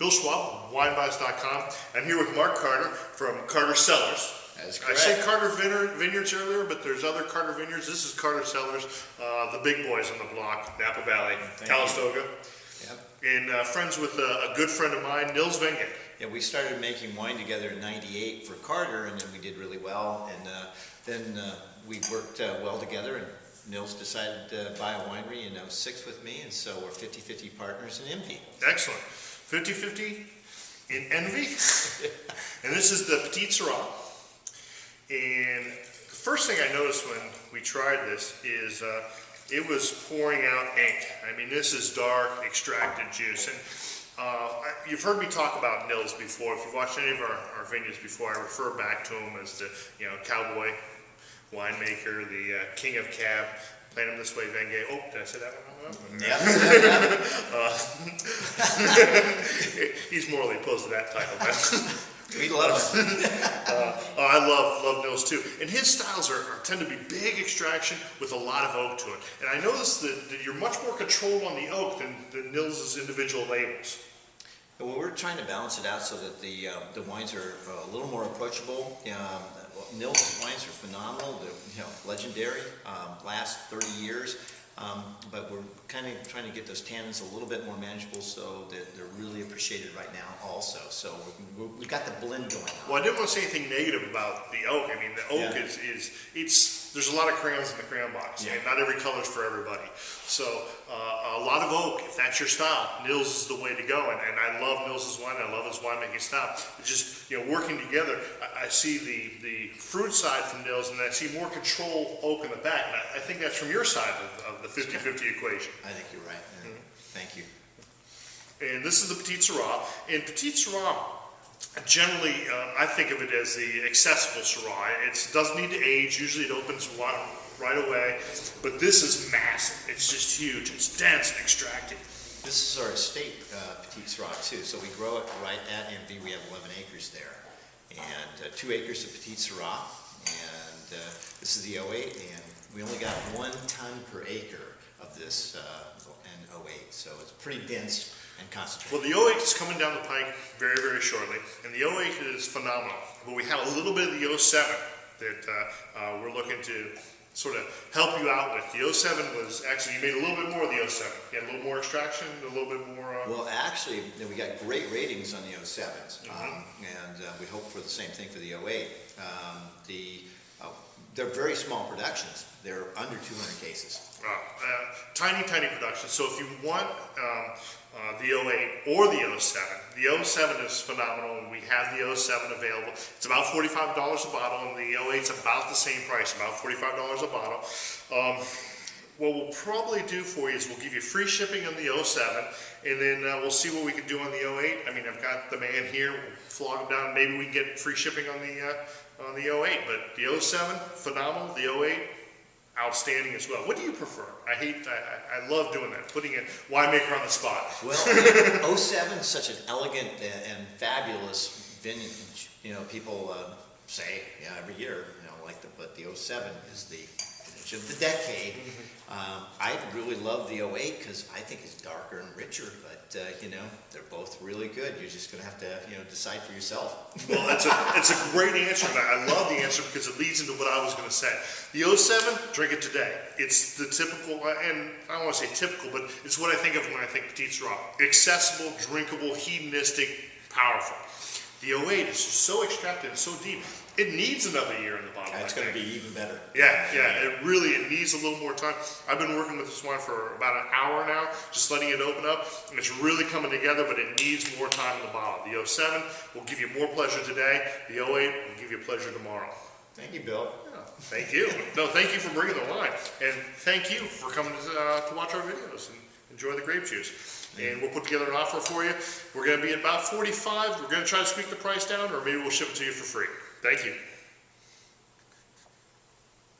Bill Schwab, winebuys.com. I'm here with Mark Carter from Carter Cellars. That's correct. I said Carter Vineyards earlier, but there's other Carter Vineyards. This is Carter Cellars, the big boys on the block, Napa Valley, Calistoga. Yep. And friends with a good friend of mine, Nils Wenge. Yeah, we started making wine together in '98 for Carter, and then we did really well. And then we worked well together, and Nils decided to buy a winery in '06 with me, and so we're 50-50 partners in envy. Excellent. 50-50 in envy. And this is the Petit Sirah. And the first thing I noticed when we tried this is it was pouring out ink. I mean, this is dark, extracted juice. And you've heard me talk about Nils before. If you've watched any of our vineyards before, I refer back to him as the cowboy winemaker, the king of cab. Plant him this way, Wenge. Oh, did I say that one? Yeah. He's morally opposed to that title, man. We love him. I love Nils too. And his styles tend to be big extraction with a lot of oak to it. And I noticed that you're much more controlled on the oak than Nils' individual labels. Well, we're trying to balance it out so that the wines are a little more approachable. Nils' wines are phenomenal. They're legendary, last 30 years. But we're kind of trying to get those tannins a little bit more manageable so that they're really appreciated right now also. So we've got the blend going on. Well, I didn't want to say anything negative about the oak. I mean, the oak there's a lot of crayons in the crayon box. Yeah. And not every color is for everybody. So a lot of oak, if that's your style, Nils is the way to go. And I love Nils' wine. I love his winemaking style. It's just, working together, I see the fruit side from Nils, and I see more control oak in the back. And I think that's from your side of the 50-50 equation. I think you're right. Mm-hmm. Thank you. And this is the Petit Sirah. And Petit Sirah, generally, I think of it as the accessible Syrah. It doesn't need to age. Usually it opens right away. But this is massive. It's just huge. It's dense and extracted. This is our estate Petit Sirah too. So we grow it right at Envy. We have 11 acres there. And 2 acres of Petit Sirah. And this is the 08. And we only got 1 ton per acre of this in 08. So it's pretty dense and concentrated. Well, the 08 is coming down the pike very, very shortly, and the 08 is phenomenal. But we have a little bit of the 07 that we're looking to sort of help you out with. The 07 was actually, you made a little bit more of the 07. You had a little more extraction, a little bit more... Well, actually, we got great ratings on the 07s, and we hope for the same thing for the 08. They're very small productions. They're under 200 cases. Tiny production. So if you want the 08 or the 07, the 07 is phenomenal, and we have the 07 available. It's about $45 a bottle, and the 08 is about the same price, about $45 a bottle. What we'll probably do for you is we'll give you free shipping on the 07, and then we'll see what we can do on the 08. I mean, I've got the man here. We'll flog him down. Maybe we can get free shipping on the 08. But the 07, phenomenal. The 08, outstanding as well. What do you prefer? I love doing that, putting a winemaker on the spot. Well, 07 is such an elegant and fabulous vintage. People say, every year, but the 07 is the vintage of the decade. I really love the 08 because I think it's darker and richer, but they're both really good. You're just going to have to, decide for yourself. Well, it's a great answer, and I love the answer because it leads into what I was going to say. The 07, drink it today. It's the typical, and I don't want to say typical, but it's what I think of when I think Petit Sirah. Accessible, drinkable, hedonistic, powerful. The 08 is just so extracted and so deep. It needs another year in the bottle. It's going to be even better. Yeah. It needs a little more time. I've been working with this wine for about an hour now, just letting it open up, and it's really coming together, but it needs more time in the bottle. The 07 will give you more pleasure today. The 08 will give you pleasure tomorrow. Thank you, Bill. Yeah, thank you. No, thank you for bringing the wine, and thank you for coming to watch our videos and enjoy the grape juice. And we'll put together an offer for you. We're going to be at about $45. We're going to try to squeak the price down, or maybe we'll ship it to you for free. Thank you.